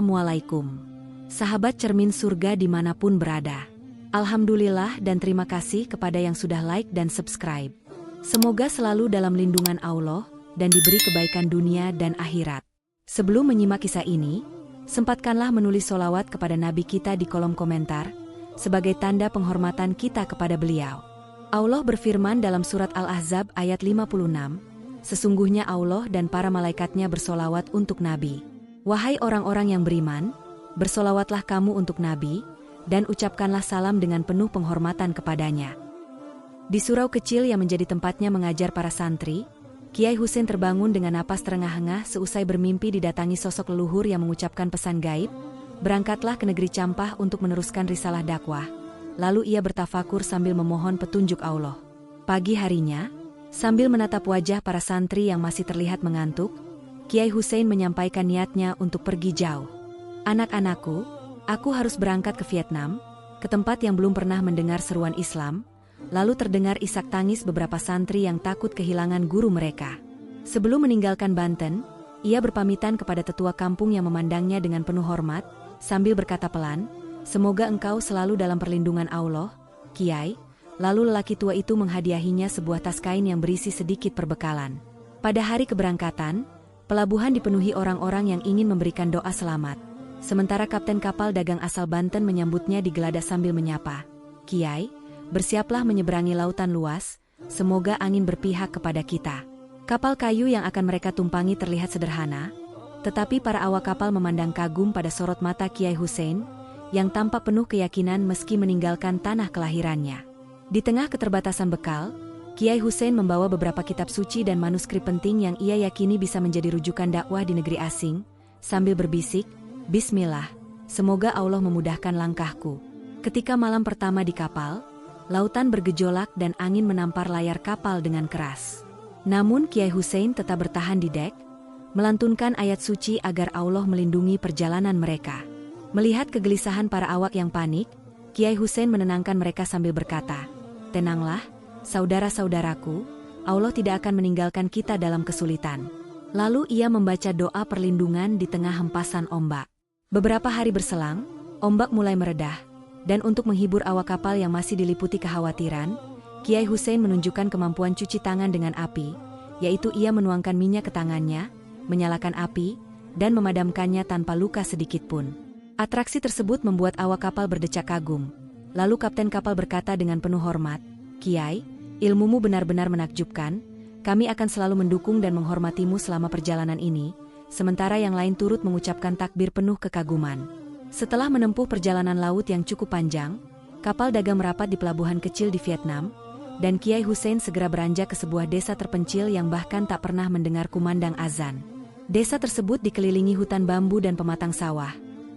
Assalamualaikum. Sahabat cermin surga dimanapun berada. Alhamdulillah dan terima kasih kepada yang sudah like dan subscribe. Semoga selalu dalam lindungan Allah dan diberi kebaikan dunia dan akhirat. Sebelum menyimak kisah ini, sempatkanlah menulis sholawat kepada Nabi kita di kolom komentar, sebagai tanda penghormatan kita kepada beliau. Allah berfirman dalam surat Al-Ahzab ayat 56, sesungguhnya Allah dan para malaikatnya bersolawat untuk Nabi. Wahai orang-orang yang beriman, bersolawatlah kamu untuk Nabi, dan ucapkanlah salam dengan penuh penghormatan kepadanya. Di surau kecil yang menjadi tempatnya mengajar para santri, Kiai Husein terbangun dengan napas terengah-engah seusai bermimpi didatangi sosok leluhur yang mengucapkan pesan gaib, berangkatlah ke negeri Campah untuk meneruskan risalah dakwah. Lalu ia bertafakur sambil memohon petunjuk Allah. Pagi harinya, sambil menatap wajah para santri yang masih terlihat mengantuk, Kiai Husein menyampaikan niatnya untuk pergi jauh. Anak-anakku, aku harus berangkat ke Vietnam, ke tempat yang belum pernah mendengar seruan Islam. Lalu terdengar isak tangis beberapa santri yang takut kehilangan guru mereka. Sebelum meninggalkan Banten, ia berpamitan kepada tetua kampung yang memandangnya dengan penuh hormat, sambil berkata pelan, "Semoga engkau selalu dalam perlindungan Allah, Kiai." Lalu lelaki tua itu menghadiahinya sebuah tas kain yang berisi sedikit perbekalan. Pada hari keberangkatan, pelabuhan dipenuhi orang-orang yang ingin memberikan doa selamat. Sementara kapten kapal dagang asal Banten menyambutnya di geladak sambil menyapa, "Kiai, bersiaplah menyeberangi lautan luas, semoga angin berpihak kepada kita." Kapal kayu yang akan mereka tumpangi terlihat sederhana, tetapi para awak kapal memandang kagum pada sorot mata Kiai Husein, yang tampak penuh keyakinan meski meninggalkan tanah kelahirannya. Di tengah keterbatasan bekal, Kiai Husein membawa beberapa kitab suci dan manuskrip penting yang ia yakini bisa menjadi rujukan dakwah di negeri asing, sambil berbisik, "Bismillah, semoga Allah memudahkan langkahku." Ketika malam pertama di kapal, lautan bergejolak dan angin menampar layar kapal dengan keras. Namun Kiai Husein tetap bertahan di dek, melantunkan ayat suci agar Allah melindungi perjalanan mereka. Melihat kegelisahan para awak yang panik, Kiai Husein menenangkan mereka sambil berkata, "Tenanglah, saudara-saudaraku, Allah tidak akan meninggalkan kita dalam kesulitan." Lalu ia membaca doa perlindungan di tengah hempasan ombak. Beberapa hari berselang, ombak mulai meredah, dan untuk menghibur awak kapal yang masih diliputi kekhawatiran, Kiai Husein menunjukkan kemampuan cuci tangan dengan api, yaitu ia menuangkan minyak ke tangannya, menyalakan api, dan memadamkannya tanpa luka sedikitpun. Atraksi tersebut membuat awak kapal berdecak kagum. Lalu kapten kapal berkata dengan penuh hormat, "Kiai, ilmumu benar-benar menakjubkan, kami akan selalu mendukung dan menghormatimu selama perjalanan ini." Sementara yang lain turut mengucapkan takbir penuh kekaguman. Setelah menempuh perjalanan laut yang cukup panjang, kapal dagang merapat di pelabuhan kecil di Vietnam, dan Kiai Husein segera beranjak ke sebuah desa terpencil yang bahkan tak pernah mendengar kumandang azan. Desa tersebut dikelilingi hutan bambu dan pematang sawah.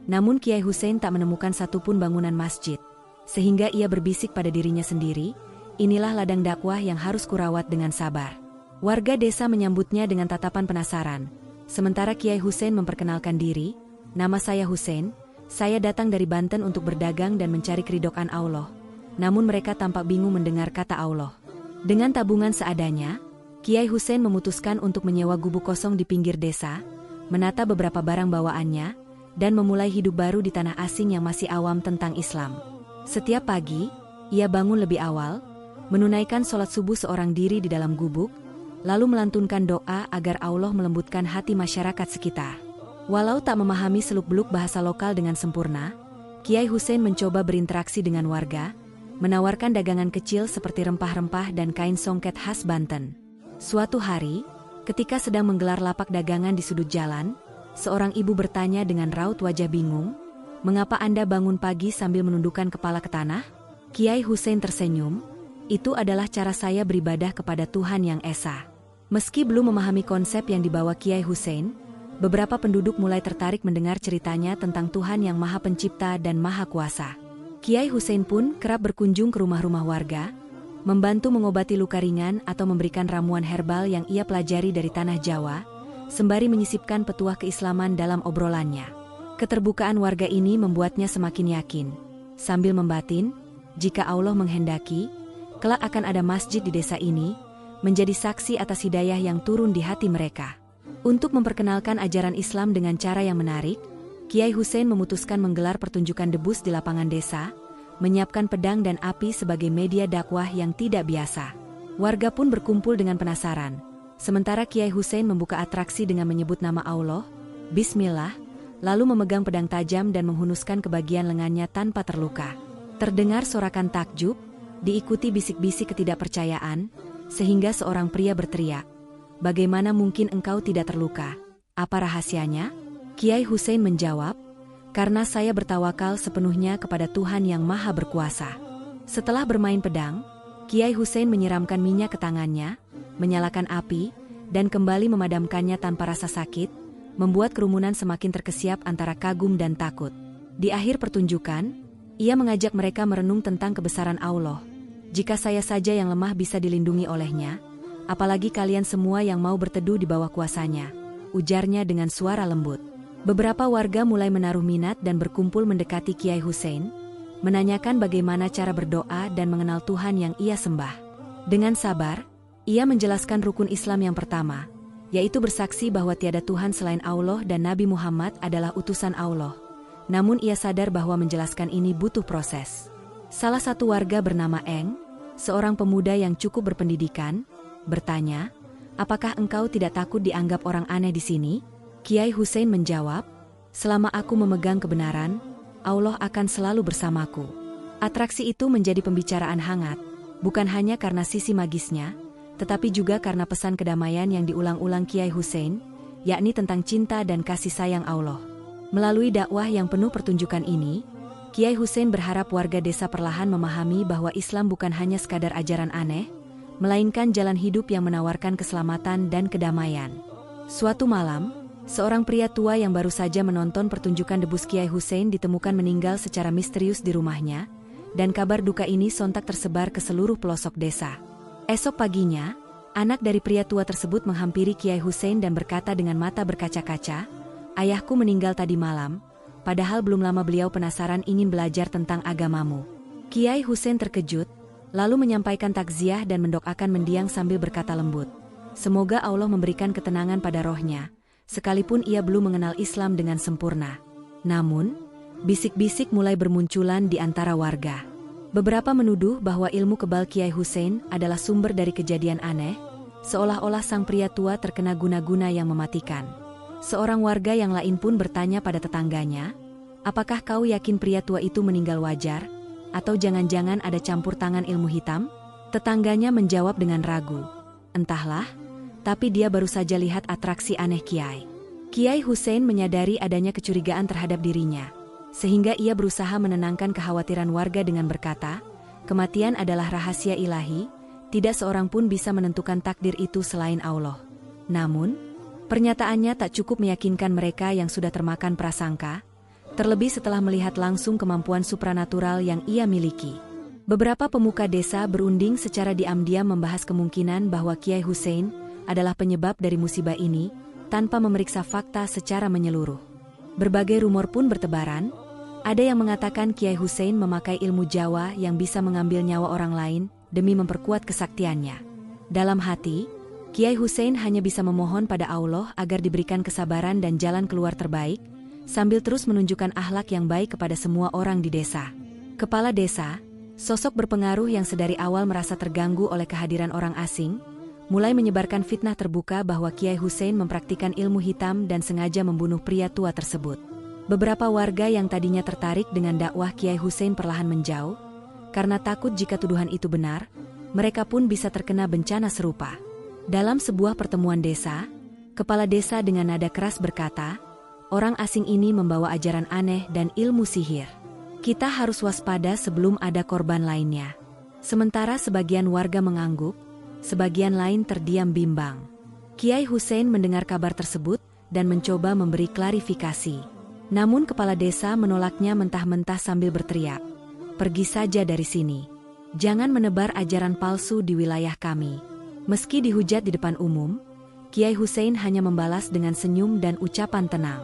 Namun Kiai Husein tak menemukan satupun bangunan masjid. Sehingga ia berbisik pada dirinya sendiri, "Inilah ladang dakwah yang harus kurawat dengan sabar." Warga desa menyambutnya dengan tatapan penasaran. Sementara Kiai Husein memperkenalkan diri, "Nama saya Husein, saya datang dari Banten untuk berdagang dan mencari keridhaan Allah." Namun mereka tampak bingung mendengar kata Allah. Dengan tabungan seadanya, Kiai Husein memutuskan untuk menyewa gubuk kosong di pinggir desa, menata beberapa barang bawaannya, dan memulai hidup baru di tanah asing yang masih awam tentang Islam. Setiap pagi, ia bangun lebih awal, menunaikan sholat subuh seorang diri di dalam gubuk, lalu melantunkan doa agar Allah melembutkan hati masyarakat sekitar. Walau tak memahami seluk-beluk bahasa lokal dengan sempurna, Kiai Husein mencoba berinteraksi dengan warga, menawarkan dagangan kecil seperti rempah-rempah dan kain songket khas Banten. Suatu hari, ketika sedang menggelar lapak dagangan di sudut jalan, seorang ibu bertanya dengan raut wajah bingung, "Mengapa Anda bangun pagi sambil menundukkan kepala ke tanah?" Kiai Husein tersenyum, "Itu adalah cara saya beribadah kepada Tuhan Yang Esa." Meski belum memahami konsep yang dibawa Kiai Husein, beberapa penduduk mulai tertarik mendengar ceritanya tentang Tuhan yang Maha Pencipta dan Maha Kuasa. Kiai Husein pun kerap berkunjung ke rumah-rumah warga, membantu mengobati luka ringan atau memberikan ramuan herbal yang ia pelajari dari tanah Jawa, sembari menyisipkan petuah keislaman dalam obrolannya. Keterbukaan warga ini membuatnya semakin yakin, sambil membatin, jika Allah menghendaki, kelak akan ada masjid di desa ini, menjadi saksi atas hidayah yang turun di hati mereka. Untuk memperkenalkan ajaran Islam dengan cara yang menarik, Kiai Hussein memutuskan menggelar pertunjukan debus di lapangan desa, menyiapkan pedang dan api sebagai media dakwah yang tidak biasa. Warga pun berkumpul dengan penasaran. Sementara Kiai Hussein membuka atraksi dengan menyebut nama Allah, Bismillah, lalu memegang pedang tajam dan menghunuskan ke bagian lengannya tanpa terluka. Terdengar sorakan takjub, diikuti bisik-bisik ketidakpercayaan, sehingga seorang pria berteriak, "Bagaimana mungkin engkau tidak terluka? Apa rahasianya?" Kiai Hussein menjawab, "Karena saya bertawakal sepenuhnya kepada Tuhan yang Maha Berkuasa." Setelah bermain pedang, Kiai Hussein menyiramkan minyak ke tangannya, menyalakan api, dan kembali memadamkannya tanpa rasa sakit, membuat kerumunan semakin terkesiap antara kagum dan takut. Di akhir pertunjukan, ia mengajak mereka merenung tentang kebesaran Allah. "Jika saya saja yang lemah bisa dilindungi olehnya, apalagi kalian semua yang mau berteduh di bawah kuasanya," ujarnya dengan suara lembut. Beberapa warga mulai menaruh minat dan berkumpul mendekati Kiai Hussein, menanyakan bagaimana cara berdoa dan mengenal Tuhan yang ia sembah. Dengan sabar, ia menjelaskan rukun Islam yang pertama, yaitu bersaksi bahwa tiada Tuhan selain Allah dan Nabi Muhammad adalah utusan Allah. Namun ia sadar bahwa menjelaskan ini butuh proses. Salah satu warga bernama Eng, seorang pemuda yang cukup berpendidikan, bertanya, "Apakah engkau tidak takut dianggap orang aneh di sini?" Kiai Hussein menjawab, "Selama aku memegang kebenaran, Allah akan selalu bersamaku." Atraksi itu menjadi pembicaraan hangat, bukan hanya karena sisi magisnya, tetapi juga karena pesan kedamaian yang diulang-ulang Kiai Hussein, yakni tentang cinta dan kasih sayang Allah. Melalui dakwah yang penuh pertunjukan ini, Kiai Hussein berharap warga desa perlahan memahami bahwa Islam bukan hanya sekadar ajaran aneh, melainkan jalan hidup yang menawarkan keselamatan dan kedamaian. Suatu malam, seorang pria tua yang baru saja menonton pertunjukan debus Kiai Hussein ditemukan meninggal secara misterius di rumahnya, dan kabar duka ini sontak tersebar ke seluruh pelosok desa. Esok paginya, anak dari pria tua tersebut menghampiri Kiai Hussein dan berkata dengan mata berkaca-kaca, "Ayahku meninggal tadi malam, padahal belum lama beliau penasaran ingin belajar tentang agamamu." Kiai Hussein terkejut, lalu menyampaikan takziah dan mendoakan mendiang sambil berkata lembut, "Semoga Allah memberikan ketenangan pada rohnya, sekalipun ia belum mengenal Islam dengan sempurna." Namun, bisik-bisik mulai bermunculan di antara warga. Beberapa menuduh bahwa ilmu kebal Kiai Hussein adalah sumber dari kejadian aneh, seolah-olah sang pria tua terkena guna-guna yang mematikan. Seorang warga yang lain pun bertanya pada tetangganya, "Apakah kau yakin pria tua itu meninggal wajar? Atau jangan-jangan ada campur tangan ilmu hitam?" Tetangganya menjawab dengan ragu, "Entahlah, tapi dia baru saja lihat atraksi aneh Kiai." Kiai Hussein menyadari adanya kecurigaan terhadap dirinya, sehingga ia berusaha menenangkan kekhawatiran warga dengan berkata, "Kematian adalah rahasia ilahi, tidak seorang pun bisa menentukan takdir itu selain Allah." Namun, pernyataannya tak cukup meyakinkan mereka yang sudah termakan prasangka, terlebih setelah melihat langsung kemampuan supranatural yang ia miliki. Beberapa pemuka desa berunding secara diam-diam membahas kemungkinan bahwa Kiai Hussein adalah penyebab dari musibah ini, tanpa memeriksa fakta secara menyeluruh. Berbagai rumor pun bertebaran, ada yang mengatakan Kiai Hussein memakai ilmu Jawa yang bisa mengambil nyawa orang lain demi memperkuat kesaktiannya. Dalam hati, Kiai Hussein hanya bisa memohon pada Allah agar diberikan kesabaran dan jalan keluar terbaik, sambil terus menunjukkan akhlak yang baik kepada semua orang di desa. Kepala desa, sosok berpengaruh yang sedari awal merasa terganggu oleh kehadiran orang asing, mulai menyebarkan fitnah terbuka bahwa Kiai Hussein mempraktikkan ilmu hitam dan sengaja membunuh pria tua tersebut. Beberapa warga yang tadinya tertarik dengan dakwah Kiai Hussein perlahan menjauh, karena takut jika tuduhan itu benar, mereka pun bisa terkena bencana serupa. Dalam sebuah pertemuan desa, kepala desa dengan nada keras berkata, "Orang asing ini membawa ajaran aneh dan ilmu sihir. Kita harus waspada sebelum ada korban lainnya." Sementara sebagian warga mengangguk, sebagian lain terdiam bimbang. Kiai Hussein mendengar kabar tersebut dan mencoba memberi klarifikasi. Namun kepala desa menolaknya mentah-mentah sambil berteriak, "Pergi saja dari sini. Jangan menebar ajaran palsu di wilayah kami." Meski dihujat di depan umum, Kiai Hussein hanya membalas dengan senyum dan ucapan tenang.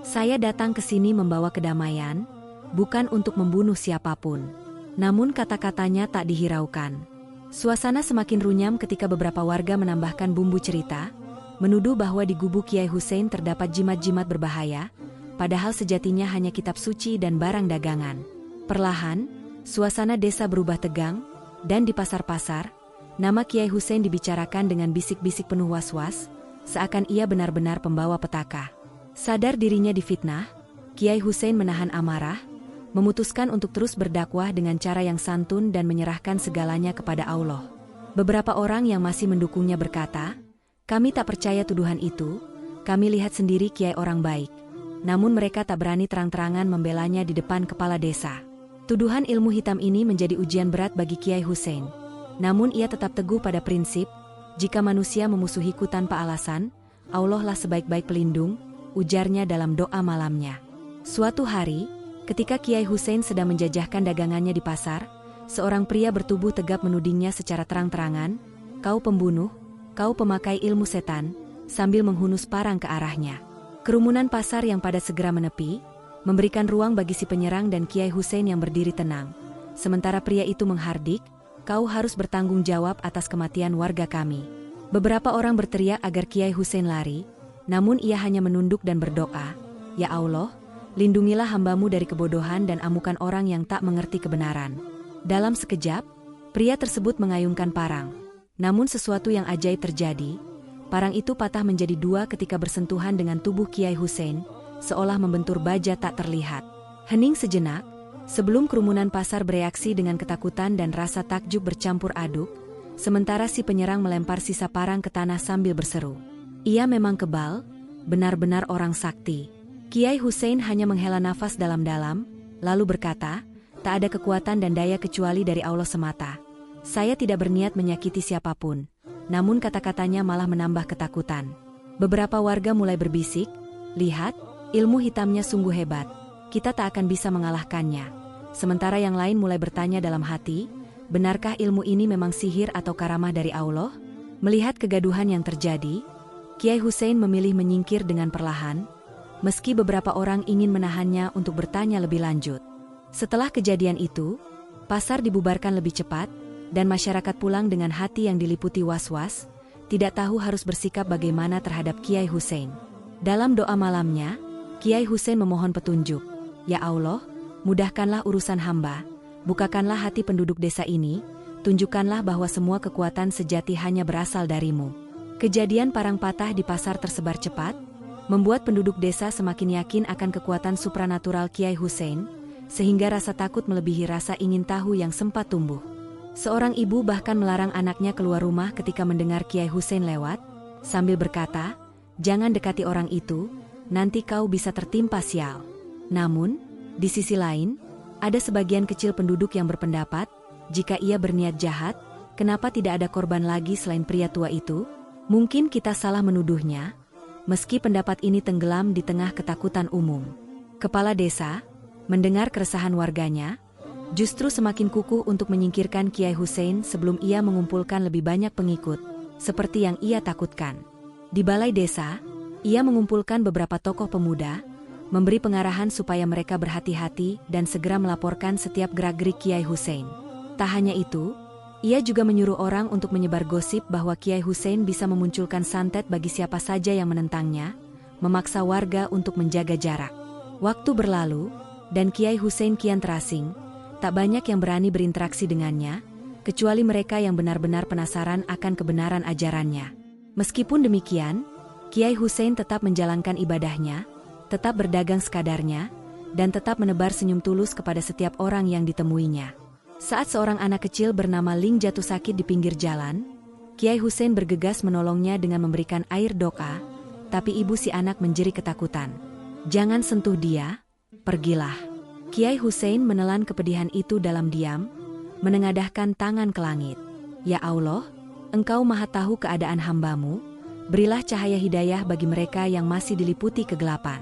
"Saya datang ke sini membawa kedamaian, bukan untuk membunuh siapapun." Namun kata-katanya tak dihiraukan. Suasana semakin runyam ketika beberapa warga menambahkan bumbu cerita, menuduh bahwa di gubuk Kiai Hussein terdapat jimat-jimat berbahaya, padahal sejatinya hanya kitab suci dan barang dagangan. Perlahan, suasana desa berubah tegang, dan di pasar-pasar, nama Kiai Hussein dibicarakan dengan bisik-bisik penuh was-was, seakan ia benar-benar pembawa petaka. Sadar dirinya difitnah, Kiai Hussein menahan amarah, memutuskan untuk terus berdakwah dengan cara yang santun dan menyerahkan segalanya kepada Allah. Beberapa orang yang masih mendukungnya berkata, "Kami tak percaya tuduhan itu, kami lihat sendiri Kiai orang baik." Namun mereka tak berani terang-terangan membelanya di depan kepala desa. Tuduhan ilmu hitam ini menjadi ujian berat bagi Kiai Hussein. Namun ia tetap teguh pada prinsip, jika manusia memusuhiku tanpa alasan, Allah lah sebaik-baik pelindung, ujarnya dalam doa malamnya. Suatu hari, ketika Kiai Hussein sedang menjajahkan dagangannya di pasar, seorang pria bertubuh tegap menudingnya secara terang-terangan, "Kau pembunuh, kau pemakai ilmu setan," sambil menghunus parang ke arahnya. Kerumunan pasar yang pada segera menepi, memberikan ruang bagi si penyerang dan Kiai Hussein yang berdiri tenang. Sementara pria itu menghardik, "Kau harus bertanggung jawab atas kematian warga kami." Beberapa orang berteriak agar Kiai Hussein lari, namun ia hanya menunduk dan berdoa, "Ya Allah, lindungilah hambamu dari kebodohan dan amukan orang yang tak mengerti kebenaran." Dalam sekejap, pria tersebut mengayunkan parang. Namun sesuatu yang ajaib terjadi. Parang itu patah menjadi dua ketika bersentuhan dengan tubuh Kiai Hussein, seolah membentur baja tak terlihat. Hening sejenak, sebelum kerumunan pasar bereaksi dengan ketakutan dan rasa takjub bercampur aduk, sementara si penyerang melempar sisa parang ke tanah sambil berseru, "Ia memang kebal, benar-benar orang sakti." Kiai Hussein hanya menghela nafas dalam-dalam, lalu berkata, "Tak ada kekuatan dan daya kecuali dari Allah semata. Saya tidak berniat menyakiti siapapun." Namun kata-katanya malah menambah ketakutan. Beberapa warga mulai berbisik, "Lihat, ilmu hitamnya sungguh hebat. Kita tak akan bisa mengalahkannya." Sementara yang lain mulai bertanya dalam hati, benarkah ilmu ini memang sihir atau karamah dari Allah? Melihat kegaduhan yang terjadi, Kiai Hussein memilih menyingkir dengan perlahan, meski beberapa orang ingin menahannya untuk bertanya lebih lanjut. Setelah kejadian itu, pasar dibubarkan lebih cepat, dan masyarakat pulang dengan hati yang diliputi was-was, tidak tahu harus bersikap bagaimana terhadap Kiai Hussein. Dalam doa malamnya, Kiai Hussein memohon petunjuk, "Ya Allah, mudahkanlah urusan hamba, bukakanlah hati penduduk desa ini, tunjukkanlah bahwa semua kekuatan sejati hanya berasal darimu." Kejadian parang patah di pasar tersebar cepat, membuat penduduk desa semakin yakin akan kekuatan supranatural Kiai Hussein, sehingga rasa takut melebihi rasa ingin tahu yang sempat tumbuh. Seorang ibu bahkan melarang anaknya keluar rumah ketika mendengar Kiai Hussein lewat, sambil berkata, "Jangan dekati orang itu, nanti kau bisa tertimpa sial." Namun, di sisi lain, ada sebagian kecil penduduk yang berpendapat, jika ia berniat jahat, kenapa tidak ada korban lagi selain pria tua itu? Mungkin kita salah menuduhnya, meski pendapat ini tenggelam di tengah ketakutan umum. Kepala desa, mendengar keresahan warganya, justru semakin kukuh untuk menyingkirkan Kiai Hussein sebelum ia mengumpulkan lebih banyak pengikut, seperti yang ia takutkan. Di balai desa, ia mengumpulkan beberapa tokoh pemuda, memberi pengarahan supaya mereka berhati-hati dan segera melaporkan setiap gerak-gerik Kiai Hussein. Tak hanya itu, ia juga menyuruh orang untuk menyebar gosip bahwa Kiai Hussein bisa memunculkan santet bagi siapa saja yang menentangnya, memaksa warga untuk menjaga jarak. Waktu berlalu, dan Kiai Hussein kian terasing. Tak banyak yang berani berinteraksi dengannya, kecuali mereka yang benar-benar penasaran akan kebenaran ajarannya. Meskipun demikian, Kiai Hussein tetap menjalankan ibadahnya, tetap berdagang sekadarnya, dan tetap menebar senyum tulus kepada setiap orang yang ditemuinya. Saat seorang anak kecil bernama Ling jatuh sakit di pinggir jalan, Kiai Hussein bergegas menolongnya dengan memberikan air doa, tapi ibu si anak menjerit ketakutan. "Jangan sentuh dia, pergilah." Kiai Hussein menelan kepedihan itu dalam diam, menengadahkan tangan ke langit. "Ya Allah, Engkau maha tahu keadaan hambamu, berilah cahaya hidayah bagi mereka yang masih diliputi kegelapan."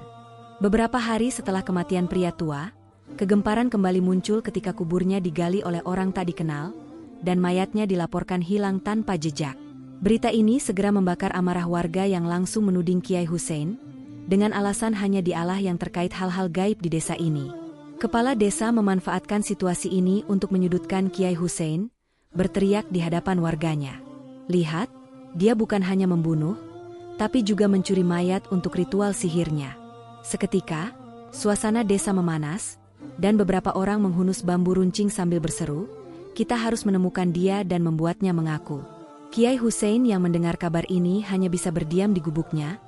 Beberapa hari setelah kematian pria tua, kegemparan kembali muncul ketika kuburnya digali oleh orang tak dikenal, dan mayatnya dilaporkan hilang tanpa jejak. Berita ini segera membakar amarah warga yang langsung menuding Kiai Hussein, dengan alasan hanya dialah yang terkait hal-hal gaib di desa ini. Kepala desa memanfaatkan situasi ini untuk menyudutkan Kiai Hussein, berteriak di hadapan warganya, "Lihat, dia bukan hanya membunuh, tapi juga mencuri mayat untuk ritual sihirnya." Seketika, Suasana desa memanas, dan beberapa orang menghunus bambu runcing sambil berseru, "Kita harus menemukan dia dan membuatnya mengaku." Kiai Hussein yang mendengar kabar ini hanya bisa berdiam di gubuknya,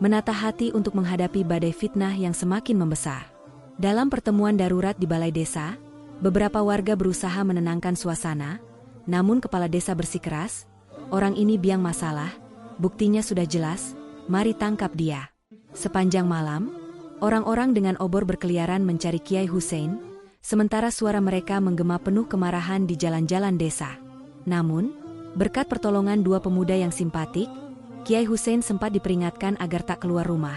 menata hati untuk menghadapi badai fitnah yang semakin membesar. Dalam pertemuan darurat di balai desa, beberapa warga berusaha menenangkan suasana, namun kepala desa bersikeras, "Orang ini biang masalah, buktinya sudah jelas, mari tangkap dia." Sepanjang malam, orang-orang dengan obor berkeliaran mencari Kiai Hussein, sementara suara mereka menggema penuh kemarahan di jalan-jalan desa. Namun, berkat pertolongan dua pemuda yang simpatik, Kiai Hussein sempat diperingatkan agar tak keluar rumah,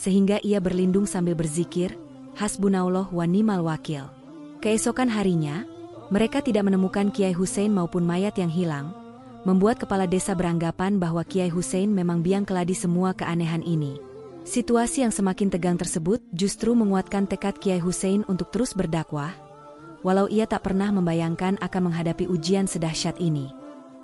sehingga ia berlindung sambil berzikir, "Hasbunallah wa ni'mal wakil." Keesokan harinya, mereka tidak menemukan Kiai Hussein maupun mayat yang hilang, membuat kepala desa beranggapan bahwa Kiai Hussein memang biang keladi semua keanehan ini. Situasi yang semakin tegang tersebut justru menguatkan tekad Kiai Hussein untuk terus berdakwah, walau ia tak pernah membayangkan akan menghadapi ujian sedahsyat ini.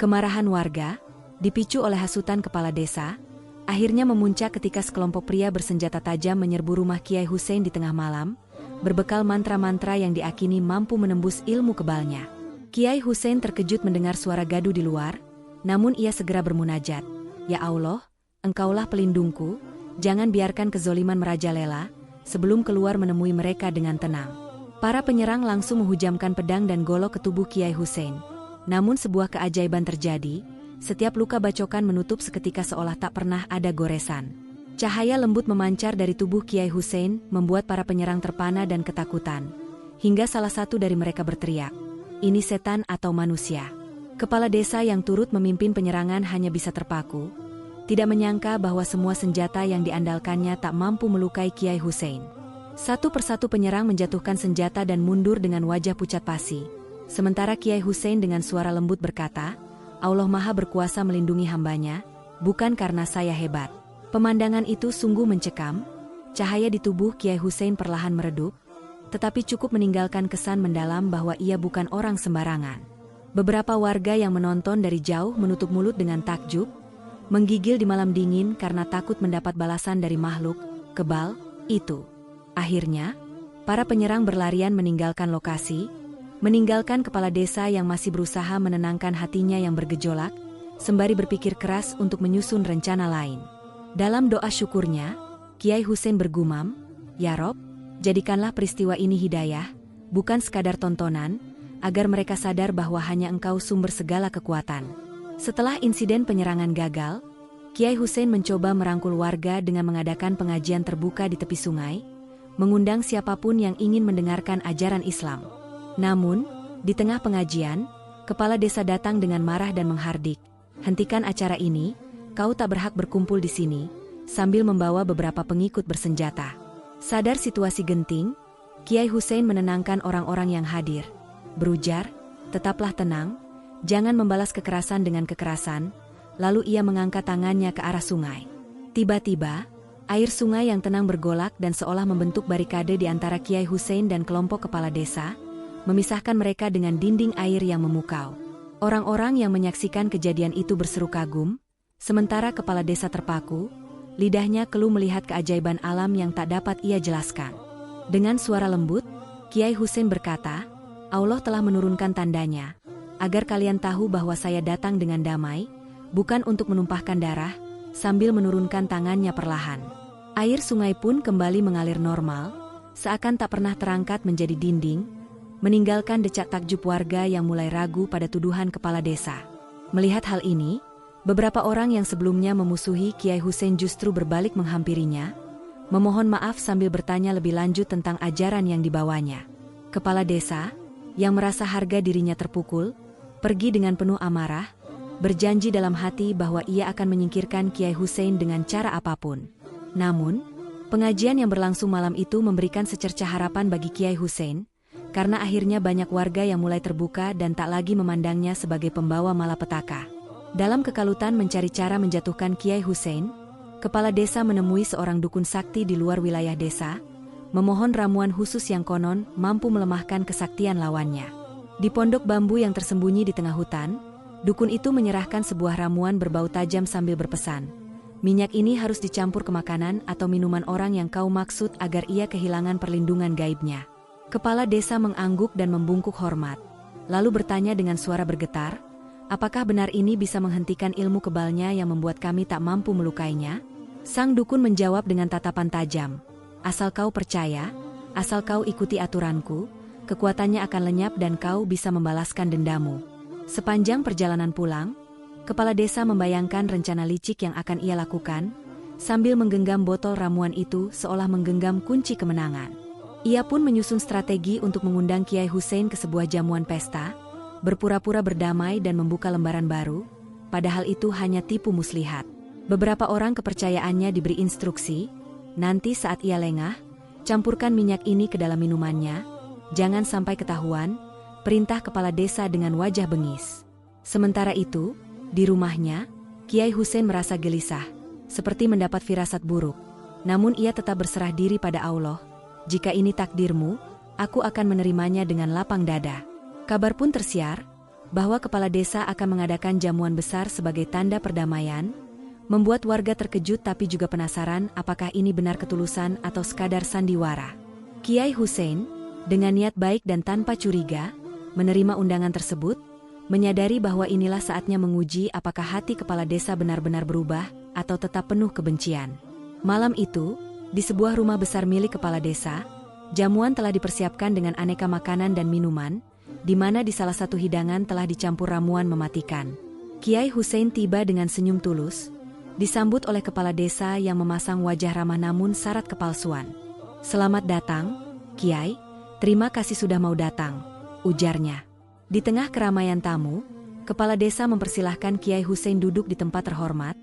Kemarahan warga, dipicu oleh hasutan kepala desa, akhirnya memuncak ketika sekelompok pria bersenjata tajam menyerbu rumah Kiai Hussein di tengah malam, berbekal mantra-mantra yang diakini mampu menembus ilmu kebalnya. Kiai Hussein terkejut mendengar suara gaduh di luar, namun ia segera bermunajat, "Ya Allah, Engkaulah pelindungku, jangan biarkan kezoliman merajalela," sebelum keluar menemui mereka dengan tenang. Para penyerang langsung menghujamkan pedang dan golok ke tubuh Kiai Hussein. Namun sebuah keajaiban terjadi, setiap luka bacokan menutup seketika seolah tak pernah ada goresan. Cahaya lembut memancar dari tubuh Kiai Hussein membuat para penyerang terpana dan ketakutan, hingga salah satu dari mereka berteriak, "Ini setan atau manusia?" Kepala desa yang turut memimpin penyerangan hanya bisa terpaku, tidak menyangka bahwa semua senjata yang diandalkannya tak mampu melukai Kiai Hussein. Satu persatu penyerang menjatuhkan senjata dan mundur dengan wajah pucat pasi. Sementara Kiai Hussein dengan suara lembut berkata, "Allah Maha berkuasa melindungi hambanya, bukan karena saya hebat." Pemandangan itu sungguh mencekam, cahaya di tubuh Kiai Hussein perlahan meredup, tetapi cukup meninggalkan kesan mendalam bahwa ia bukan orang sembarangan. Beberapa warga yang menonton dari jauh menutup mulut dengan takjub, menggigil di malam dingin karena takut mendapat balasan dari makhluk kebal itu. Akhirnya, para penyerang berlarian meninggalkan lokasi, meninggalkan kepala desa yang masih berusaha menenangkan hatinya yang bergejolak, sembari berpikir keras untuk menyusun rencana lain. Dalam doa syukurnya, Kiai Hussein bergumam, "Ya Rob, jadikanlah peristiwa ini hidayah, bukan sekadar tontonan, agar mereka sadar bahwa hanya Engkau sumber segala kekuatan." Setelah insiden penyerangan gagal, Kiai Hussein mencoba merangkul warga dengan mengadakan pengajian terbuka di tepi sungai, mengundang siapapun yang ingin mendengarkan ajaran Islam. Namun, di tengah pengajian, kepala desa datang dengan marah dan menghardik, "Hentikan acara ini, kau tak berhak berkumpul di sini," sambil membawa beberapa pengikut bersenjata. Sadar situasi genting, Kiai Hussein menenangkan orang-orang yang hadir. Berujar, "Tetaplah tenang, jangan membalas kekerasan dengan kekerasan." Lalu ia mengangkat tangannya ke arah sungai. Tiba-tiba, air sungai yang tenang bergolak dan seolah membentuk barikade di antara Kiai Hussein dan kelompok kepala desa, memisahkan mereka dengan dinding air yang memukau. Orang-orang yang menyaksikan kejadian itu berseru kagum, sementara kepala desa terpaku, lidahnya keluh melihat keajaiban alam yang tak dapat ia jelaskan. Dengan suara lembut, Kiai Hussein berkata, "Allah telah menurunkan tandanya, agar kalian tahu bahwa saya datang dengan damai, bukan untuk menumpahkan darah," sambil menurunkan tangannya perlahan. Air sungai pun kembali mengalir normal, seakan tak pernah terangkat menjadi dinding, meninggalkan decak takjub warga yang mulai ragu pada tuduhan kepala desa. Melihat hal ini, beberapa orang yang sebelumnya memusuhi Kiai Hussein justru berbalik menghampirinya, memohon maaf sambil bertanya lebih lanjut tentang ajaran yang dibawanya. Kepala desa, yang merasa harga dirinya terpukul, pergi dengan penuh amarah, berjanji dalam hati bahwa ia akan menyingkirkan Kiai Hussein dengan cara apapun. Namun, pengajian yang berlangsung malam itu memberikan secercah harapan bagi Kiai Hussein, karena akhirnya banyak warga yang mulai terbuka dan tak lagi memandangnya sebagai pembawa malapetaka. Dalam kekalutan mencari cara menjatuhkan Kiai Hussein, kepala desa menemui seorang dukun sakti di luar wilayah desa, memohon ramuan khusus yang konon mampu melemahkan kesaktian lawannya. Di pondok bambu yang tersembunyi di tengah hutan, dukun itu menyerahkan sebuah ramuan berbau tajam sambil berpesan, Minyak ini harus dicampur ke makanan atau minuman orang yang kau maksud agar ia kehilangan perlindungan gaibnya. Kepala desa mengangguk dan membungkuk hormat. Lalu bertanya dengan suara bergetar, apakah benar ini bisa menghentikan ilmu kebalnya yang membuat kami tak mampu melukainya? Sang dukun menjawab dengan tatapan tajam. Asal kau percaya, asal kau ikuti aturanku, kekuatannya akan lenyap dan kau bisa membalaskan dendamu. Sepanjang perjalanan pulang, kepala desa membayangkan rencana licik yang akan ia lakukan, sambil menggenggam botol ramuan itu seolah menggenggam kunci kemenangan. Ia pun menyusun strategi untuk mengundang Kiai Hussein ke sebuah jamuan pesta, berpura-pura berdamai dan membuka lembaran baru, padahal itu hanya tipu muslihat. Beberapa orang kepercayaannya diberi instruksi, nanti saat ia lengah, campurkan minyak ini ke dalam minumannya, jangan sampai ketahuan, perintah kepala desa dengan wajah bengis. Sementara itu, di rumahnya, Kiai Hussein merasa gelisah, seperti mendapat firasat buruk. Namun ia tetap berserah diri pada Allah. Jika ini takdirmu, aku akan menerimanya dengan lapang dada. Kabar pun tersiar, bahwa kepala desa akan mengadakan jamuan besar sebagai tanda perdamaian, membuat warga terkejut tapi juga penasaran apakah ini benar ketulusan atau sekadar sandiwara. Kiai Hussein, dengan niat baik dan tanpa curiga, menerima undangan tersebut, menyadari bahwa inilah saatnya menguji apakah hati kepala desa benar-benar berubah atau tetap penuh kebencian. Malam itu, di sebuah rumah besar milik kepala desa, jamuan telah dipersiapkan dengan aneka makanan dan minuman, di mana di salah satu hidangan telah dicampur ramuan mematikan. Kiai Hussein tiba dengan senyum tulus, disambut oleh kepala desa yang memasang wajah ramah namun syarat kepalsuan. "Selamat datang, Kiai, terima kasih sudah mau datang," ujarnya. Di tengah keramaian tamu, kepala desa mempersilahkan Kiai Hussein duduk di tempat terhormat,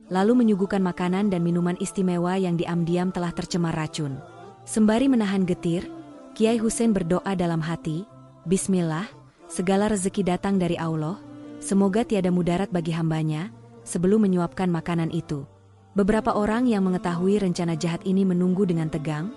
lalu menyuguhkan makanan dan minuman istimewa yang diam-diam telah tercemar racun. Sembari menahan getir, Kiai Hussein berdoa dalam hati, "Bismillah, segala rezeki datang dari Allah, semoga tiada mudarat bagi hambanya," sebelum menyuapkan makanan itu. Beberapa orang yang mengetahui rencana jahat ini menunggu dengan tegang,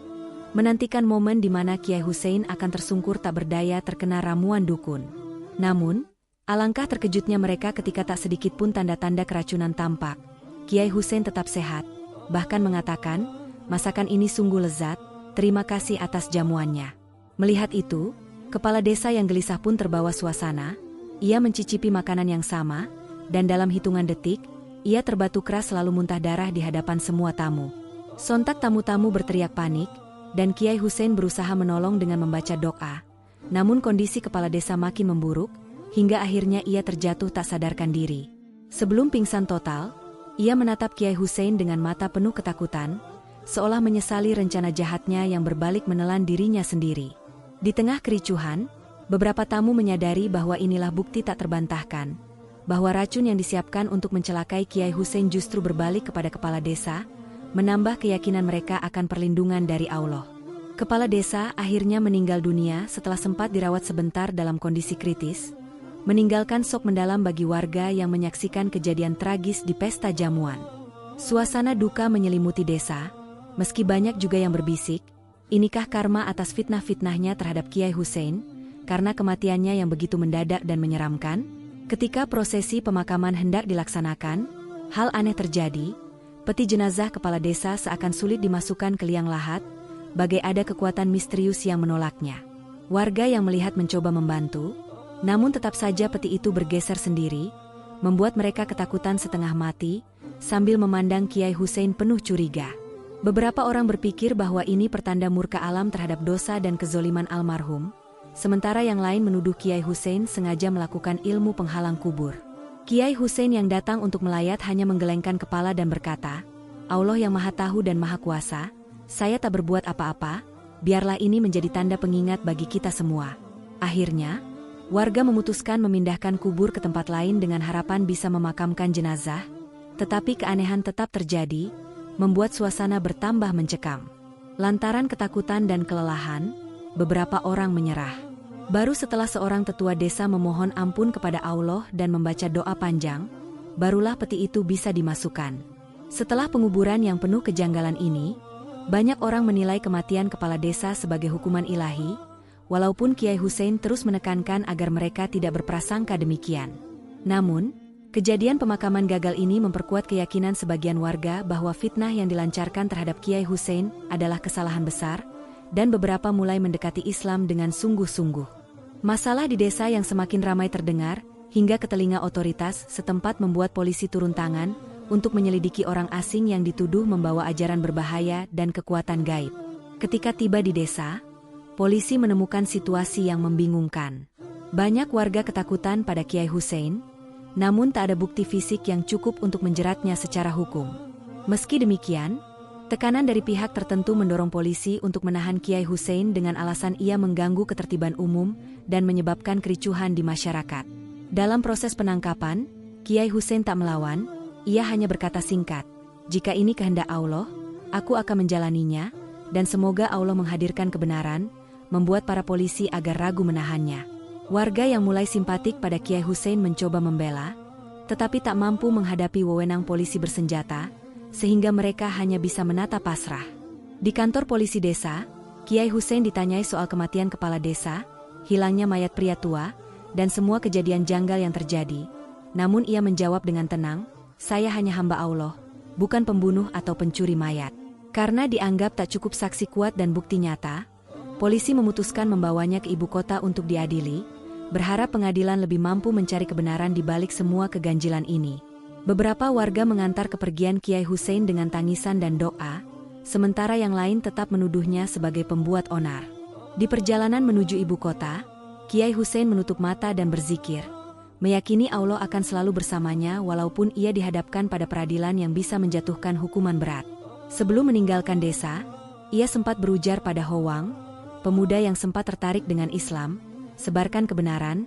menantikan momen di mana Kiai Hussein akan tersungkur tak berdaya terkena ramuan dukun. Namun, alangkah terkejutnya mereka ketika tak sedikit pun tanda-tanda keracunan tampak. Kiai Hussein tetap sehat, bahkan mengatakan, "Masakan ini sungguh lezat, terima kasih atas jamuannya." Melihat itu, kepala desa yang gelisah pun terbawa suasana, ia mencicipi makanan yang sama, dan dalam hitungan detik, ia terbatu keras lalu muntah darah di hadapan semua tamu. Sontak tamu-tamu berteriak panik, dan Kiai Hussein berusaha menolong dengan membaca doa. Namun kondisi kepala desa makin memburuk, hingga akhirnya ia terjatuh tak sadarkan diri. Sebelum pingsan total, ia menatap Kiai Hussein dengan mata penuh ketakutan, seolah menyesali rencana jahatnya yang berbalik menelan dirinya sendiri. Di tengah kericuhan, beberapa tamu menyadari bahwa inilah bukti tak terbantahkan, bahwa racun yang disiapkan untuk mencelakai Kiai Hussein justru berbalik kepada kepala desa, menambah keyakinan mereka akan perlindungan dari Allah. Kepala desa akhirnya meninggal dunia setelah sempat dirawat sebentar dalam kondisi kritis, meninggalkan sok mendalam bagi warga yang menyaksikan kejadian tragis di pesta jamuan. Suasana duka menyelimuti desa, meski banyak juga yang berbisik, inikah karma atas fitnah-fitnahnya terhadap Kiai Hussein, karena kematiannya yang begitu mendadak dan menyeramkan? Ketika prosesi pemakaman hendak dilaksanakan, hal aneh terjadi. Peti jenazah kepala desa seakan sulit dimasukkan ke liang lahat, bagai ada kekuatan misterius yang menolaknya. Warga yang melihat mencoba membantu, namun tetap saja peti itu bergeser sendiri, membuat mereka ketakutan setengah mati, sambil memandang Kiai Hussein penuh curiga. Beberapa orang berpikir bahwa ini pertanda murka alam terhadap dosa dan kezoliman almarhum, sementara yang lain menuduh Kiai Hussein sengaja melakukan ilmu penghalang kubur. Kiai Hussein yang datang untuk melayat hanya menggelengkan kepala dan berkata, "Allah yang Maha Tahu dan Maha Kuasa, saya tak berbuat apa-apa, biarlah ini menjadi tanda pengingat bagi kita semua." Akhirnya, warga memutuskan memindahkan kubur ke tempat lain dengan harapan bisa memakamkan jenazah, tetapi keanehan tetap terjadi, membuat suasana bertambah mencekam. Lantaran ketakutan dan kelelahan, beberapa orang menyerah. Baru setelah seorang tetua desa memohon ampun kepada Allah dan membaca doa panjang, barulah peti itu bisa dimasukkan. Setelah penguburan yang penuh kejanggalan ini, banyak orang menilai kematian kepala desa sebagai hukuman ilahi, walaupun Kiai Hussein terus menekankan agar mereka tidak berprasangka demikian. Namun, Kejadian pemakaman gagal ini memperkuat keyakinan sebagian warga bahwa fitnah yang dilancarkan terhadap Kiai Hussein adalah kesalahan besar, dan beberapa mulai mendekati Islam dengan sungguh-sungguh. Masalah di desa yang semakin ramai terdengar, hingga ke telinga otoritas setempat membuat polisi turun tangan untuk menyelidiki orang asing yang dituduh membawa ajaran berbahaya dan kekuatan gaib. Ketika tiba di desa, polisi menemukan situasi yang membingungkan. Banyak warga ketakutan pada Kiai Hussein, namun tak ada bukti fisik yang cukup untuk menjeratnya secara hukum. Meski demikian, tekanan dari pihak tertentu mendorong polisi untuk menahan Kiai Hussein dengan alasan ia mengganggu ketertiban umum dan menyebabkan kericuhan di masyarakat. Dalam proses penangkapan, Kiai Hussein tak melawan, ia hanya berkata singkat, "Jika ini kehendak Allah, aku akan menjalaninya, dan semoga Allah menghadirkan kebenaran," membuat para polisi agar ragu menahannya. Warga yang mulai simpatik pada Kiai Hussein mencoba membela, tetapi tak mampu menghadapi wewenang polisi bersenjata, sehingga mereka hanya bisa menatap pasrah. Di kantor polisi desa, Kiai Hussein ditanyai soal kematian kepala desa, hilangnya mayat pria tua, dan semua kejadian janggal yang terjadi. Namun ia menjawab dengan tenang, "Saya hanya hamba Allah, bukan pembunuh atau pencuri mayat." Karena dianggap tak cukup saksi kuat dan bukti nyata, polisi memutuskan membawanya ke ibu kota untuk diadili, berharap pengadilan lebih mampu mencari kebenaran di balik semua keganjilan ini. Beberapa warga mengantar kepergian Kiai Hussein dengan tangisan dan doa, sementara yang lain tetap menuduhnya sebagai pembuat onar. Di perjalanan menuju ibu kota, Kiai Hussein menutup mata dan berzikir, meyakini Allah akan selalu bersamanya walaupun ia dihadapkan pada peradilan yang bisa menjatuhkan hukuman berat. Sebelum meninggalkan desa, ia sempat berujar pada Howang, pemuda yang sempat tertarik dengan Islam, "Sebarkan kebenaran,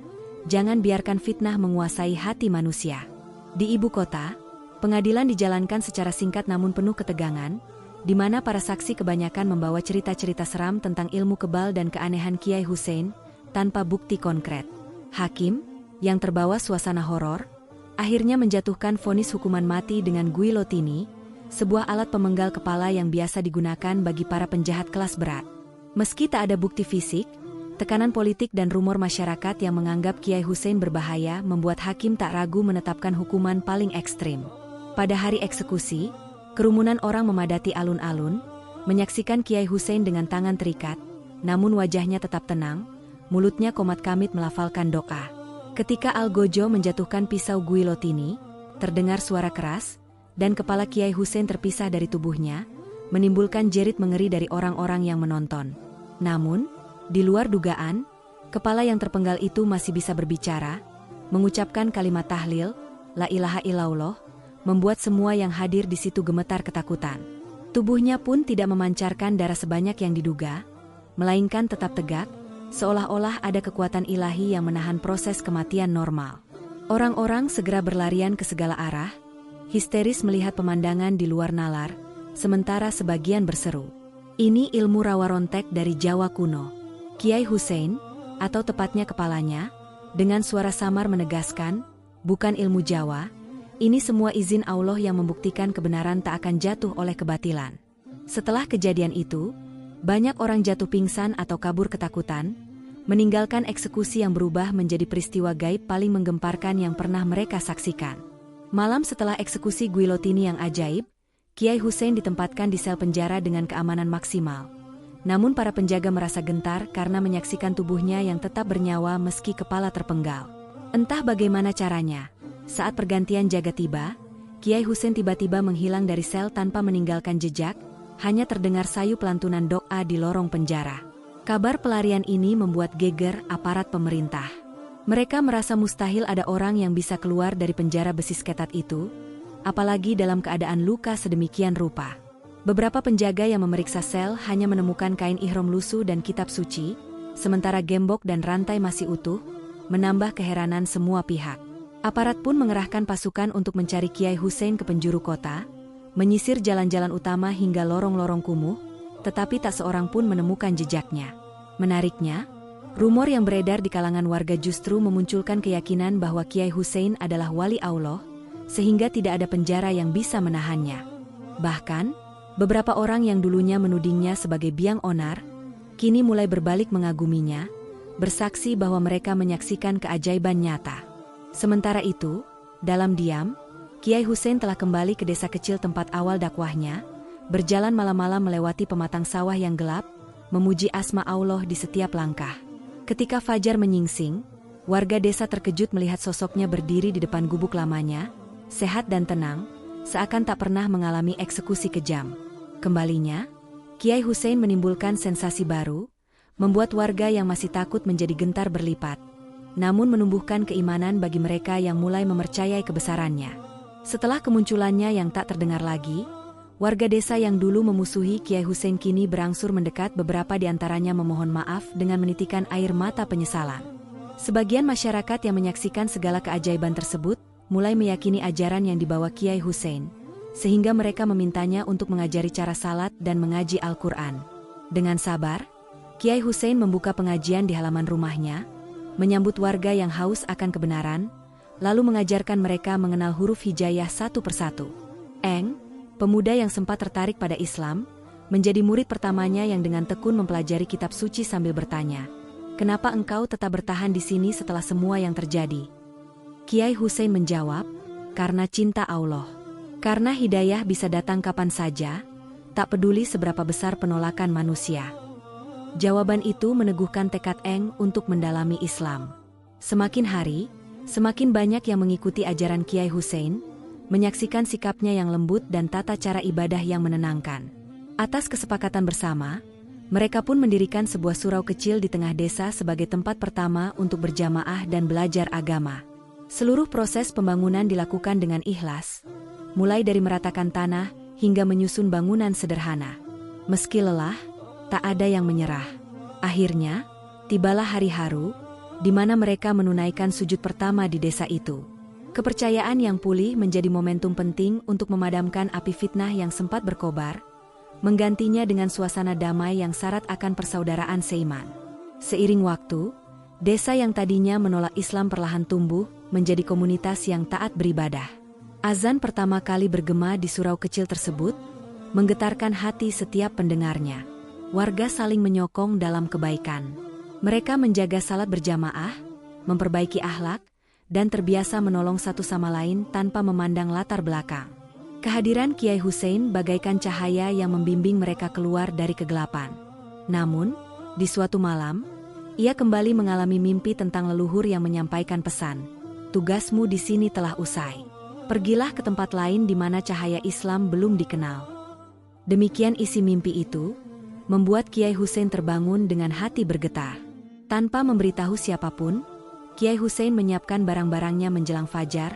jangan biarkan fitnah menguasai hati manusia." Di ibu kota, pengadilan dijalankan secara singkat namun penuh ketegangan, di mana para saksi kebanyakan membawa cerita-cerita seram tentang ilmu kebal dan keanehan Kiai Hussein, tanpa bukti konkret. Hakim, yang terbawa suasana horor, akhirnya menjatuhkan vonis hukuman mati dengan guillotine, sebuah alat pemenggal kepala yang biasa digunakan bagi para penjahat kelas berat. Meski tak ada bukti fisik, tekanan politik dan rumor masyarakat yang menganggap Kiai Hussein berbahaya membuat hakim tak ragu menetapkan hukuman paling ekstrim. Pada hari eksekusi, kerumunan orang memadati alun-alun, menyaksikan Kiai Hussein dengan tangan terikat, namun wajahnya tetap tenang, mulutnya komat-kamit melafalkan doa. Ketika Algojo menjatuhkan pisau guillotine, terdengar suara keras, dan kepala Kiai Hussein terpisah dari tubuhnya, menimbulkan jerit mengeri dari orang-orang yang menonton. Namun, di luar dugaan, kepala yang terpenggal itu masih bisa berbicara, mengucapkan kalimat tahlil, "La ilaha illallah," membuat semua yang hadir di situ gemetar ketakutan. Tubuhnya pun tidak memancarkan darah sebanyak yang diduga, melainkan tetap tegak, seolah-olah ada kekuatan ilahi yang menahan proses kematian normal. Orang-orang segera berlarian ke segala arah, histeris melihat pemandangan di luar nalar, sementara sebagian berseru, "Ini ilmu rawa rontek dari Jawa kuno." Kiai Hussein, atau tepatnya kepalanya, dengan suara samar menegaskan, "Bukan ilmu Jawa, ini semua izin Allah yang membuktikan kebenaran tak akan jatuh oleh kebatilan." Setelah kejadian itu, banyak orang jatuh pingsan atau kabur ketakutan, meninggalkan eksekusi yang berubah menjadi peristiwa gaib paling menggemparkan yang pernah mereka saksikan. Malam setelah eksekusi guillotine yang ajaib, Kiai Hussein ditempatkan di sel penjara dengan keamanan maksimal. Namun para penjaga merasa gentar karena menyaksikan tubuhnya yang tetap bernyawa meski kepala terpenggal. Entah bagaimana caranya, saat pergantian jaga tiba, Kiai Hussein tiba-tiba menghilang dari sel tanpa meninggalkan jejak, hanya terdengar sayu pelantunan doa di lorong penjara. Kabar pelarian ini membuat geger aparat pemerintah. Mereka merasa mustahil ada orang yang bisa keluar dari penjara besi ketat itu, apalagi dalam keadaan luka sedemikian rupa. Beberapa penjaga yang memeriksa sel hanya menemukan kain ihram lusuh dan kitab suci, sementara gembok dan rantai masih utuh, menambah keheranan semua pihak. Aparat pun mengerahkan pasukan untuk mencari Kiai Hussein ke penjuru kota, menyisir jalan-jalan utama hingga lorong-lorong kumuh, tetapi tak seorang pun menemukan jejaknya. Menariknya, rumor yang beredar di kalangan warga justru memunculkan keyakinan bahwa Kiai Hussein adalah wali Allah, sehingga tidak ada penjara yang bisa menahannya. Bahkan, beberapa orang yang dulunya menudingnya sebagai biang onar, kini mulai berbalik mengaguminya, bersaksi bahwa mereka menyaksikan keajaiban nyata. Sementara itu, Dalam diam, Kiai Hussein telah kembali ke desa kecil tempat awal dakwahnya, berjalan malam-malam melewati pematang sawah yang gelap, memuji asma Allah di setiap langkah. Ketika fajar menyingsing, warga desa terkejut melihat sosoknya berdiri di depan gubuk lamanya, sehat dan tenang, seakan tak pernah mengalami eksekusi kejam. Kembalinya, Kiai Hussein menimbulkan sensasi baru, membuat warga yang masih takut menjadi gentar berlipat, namun menumbuhkan keimanan bagi mereka yang mulai mempercayai kebesarannya. Setelah kemunculannya yang tak terdengar lagi, warga desa yang dulu memusuhi Kiai Hussein kini berangsur mendekat, beberapa di antaranya memohon maaf dengan menitikan air mata penyesalan. Sebagian masyarakat yang menyaksikan segala keajaiban tersebut, mulai meyakini ajaran yang dibawa Kiai Hussein, sehingga mereka memintanya untuk mengajari cara salat dan mengaji Al-Quran. Dengan sabar, Kiai Hussein membuka pengajian di halaman rumahnya, menyambut warga yang haus akan kebenaran, lalu mengajarkan mereka mengenal huruf hijayah satu persatu. Eng, pemuda yang sempat tertarik pada Islam, menjadi murid pertamanya yang dengan tekun mempelajari kitab suci sambil bertanya, "Kenapa engkau tetap bertahan di sini setelah semua yang terjadi?" Kiai Hussein menjawab, "Karena cinta Allah. Karena hidayah bisa datang kapan saja, tak peduli seberapa besar penolakan manusia." Jawaban itu meneguhkan tekad Eng untuk mendalami Islam. Semakin hari, semakin banyak yang mengikuti ajaran Kiai Hussein, menyaksikan sikapnya yang lembut dan tata cara ibadah yang menenangkan. Atas kesepakatan bersama, mereka pun mendirikan sebuah surau kecil di tengah desa sebagai tempat pertama untuk berjamaah dan belajar agama. Seluruh proses pembangunan dilakukan dengan ikhlas, mulai dari meratakan tanah hingga menyusun bangunan sederhana. Meski lelah, tak ada yang menyerah. Akhirnya, tibalah hari haru, di mana mereka menunaikan sujud pertama di desa itu. Kepercayaan yang pulih menjadi momentum penting untuk memadamkan api fitnah yang sempat berkobar, menggantinya dengan suasana damai yang syarat akan persaudaraan seiman. Seiring waktu, desa yang tadinya menolak Islam perlahan tumbuh menjadi komunitas yang taat beribadah. Azan pertama kali bergema di surau kecil tersebut, menggetarkan hati setiap pendengarnya. Warga saling menyokong dalam kebaikan. Mereka menjaga salat berjamaah, memperbaiki akhlak, dan terbiasa menolong satu sama lain tanpa memandang latar belakang. Kehadiran Kiai Hussein bagaikan cahaya yang membimbing mereka keluar dari kegelapan. Namun, di suatu malam, ia kembali mengalami mimpi tentang leluhur yang menyampaikan pesan, "Tugasmu di sini telah usai. Pergilah ke tempat lain di mana cahaya Islam belum dikenal." Demikian isi mimpi itu, membuat Kiai Hussein terbangun dengan hati bergetar. Tanpa memberitahu siapapun, Kiai Hussein menyiapkan barang-barangnya menjelang fajar,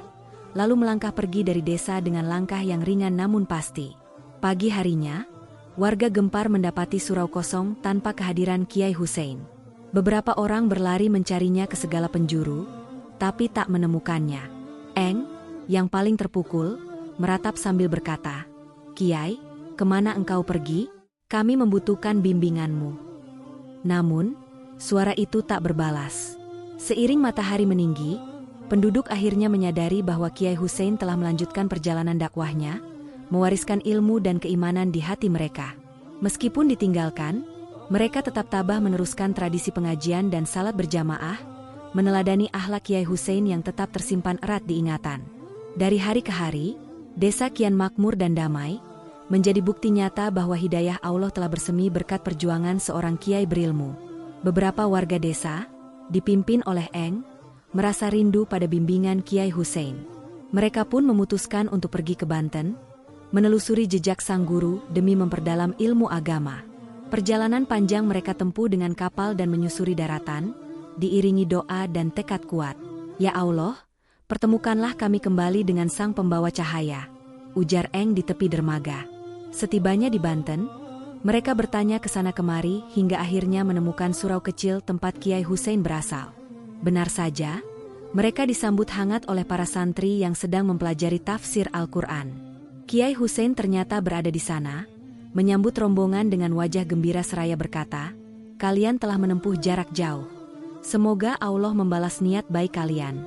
lalu melangkah pergi dari desa dengan langkah yang ringan namun pasti. Pagi harinya, warga gempar mendapati surau kosong tanpa kehadiran Kiai Hussein. Beberapa orang berlari mencarinya ke segala penjuru, tapi tak menemukannya. Eng, yang paling terpukul, meratap sambil berkata, "Kiai, kemana engkau pergi? Kami membutuhkan bimbinganmu." Namun, suara itu tak berbalas. Seiring matahari meninggi, penduduk akhirnya menyadari bahwa Kiai Hussein telah melanjutkan perjalanan dakwahnya, mewariskan ilmu dan keimanan di hati mereka. Meskipun ditinggalkan, mereka tetap tabah meneruskan tradisi pengajian dan salat berjamaah, meneladani akhlak Kiai Hussein yang tetap tersimpan erat di ingatan. Dari hari ke hari, desa kian makmur dan damai, menjadi bukti nyata bahwa hidayah Allah telah bersemi berkat perjuangan seorang kiai berilmu. Beberapa warga desa, dipimpin oleh Eng, merasa rindu pada bimbingan Kiai Hussein. Mereka pun memutuskan untuk pergi ke Banten, menelusuri jejak sang guru demi memperdalam ilmu agama. Perjalanan panjang mereka tempuh dengan kapal dan menyusuri daratan, diiringi doa dan tekad kuat. "Ya Allah, pertemukanlah kami kembali dengan sang pembawa cahaya," ujar Eng di tepi dermaga. Setibanya di Banten, mereka bertanya ke sana kemari hingga akhirnya menemukan surau kecil tempat Kiai Hussein berasal. Benar saja, mereka disambut hangat oleh para santri yang sedang mempelajari tafsir Al-Quran. Kiai Hussein ternyata berada di sana, menyambut rombongan dengan wajah gembira seraya berkata, "Kalian telah menempuh jarak jauh. Semoga Allah membalas niat baik kalian."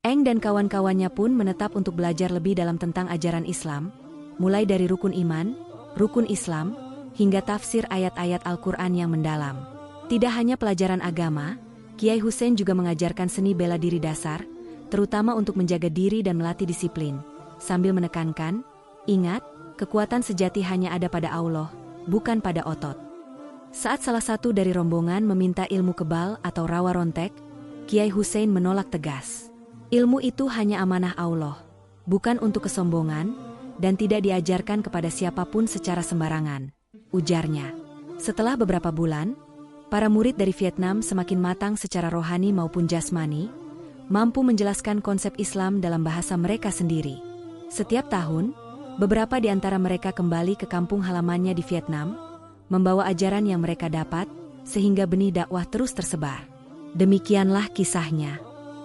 Eng dan kawan-kawannya pun menetap untuk belajar lebih dalam tentang ajaran Islam, mulai dari rukun iman, rukun Islam, hingga tafsir ayat-ayat Al-Quran yang mendalam. Tidak hanya pelajaran agama, Kiai Hussein juga mengajarkan seni bela diri dasar, terutama untuk menjaga diri dan melatih disiplin, sambil menekankan, ingat, kekuatan sejati hanya ada pada Allah, bukan pada otot. Saat salah satu dari rombongan meminta ilmu kebal atau rawa rontek, Kiai Hussein menolak tegas. Ilmu itu hanya amanah Allah, bukan untuk kesombongan, dan tidak diajarkan kepada siapapun secara sembarangan, ujarnya. Setelah beberapa bulan, para murid dari Vietnam semakin matang secara rohani maupun jasmani, mampu menjelaskan konsep Islam dalam bahasa mereka sendiri. Setiap tahun, beberapa di antara mereka kembali ke kampung halamannya di Vietnam, membawa ajaran yang mereka dapat, sehingga benih dakwah terus tersebar. Demikianlah kisahnya.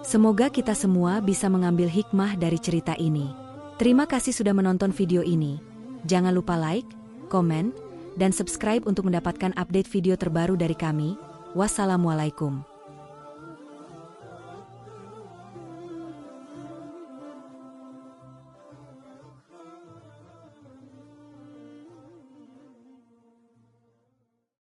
Semoga kita semua bisa mengambil hikmah dari cerita ini. Terima kasih sudah menonton video ini. Jangan lupa like, komen, dan subscribe untuk mendapatkan update video terbaru dari kami. Wassalamualaikum.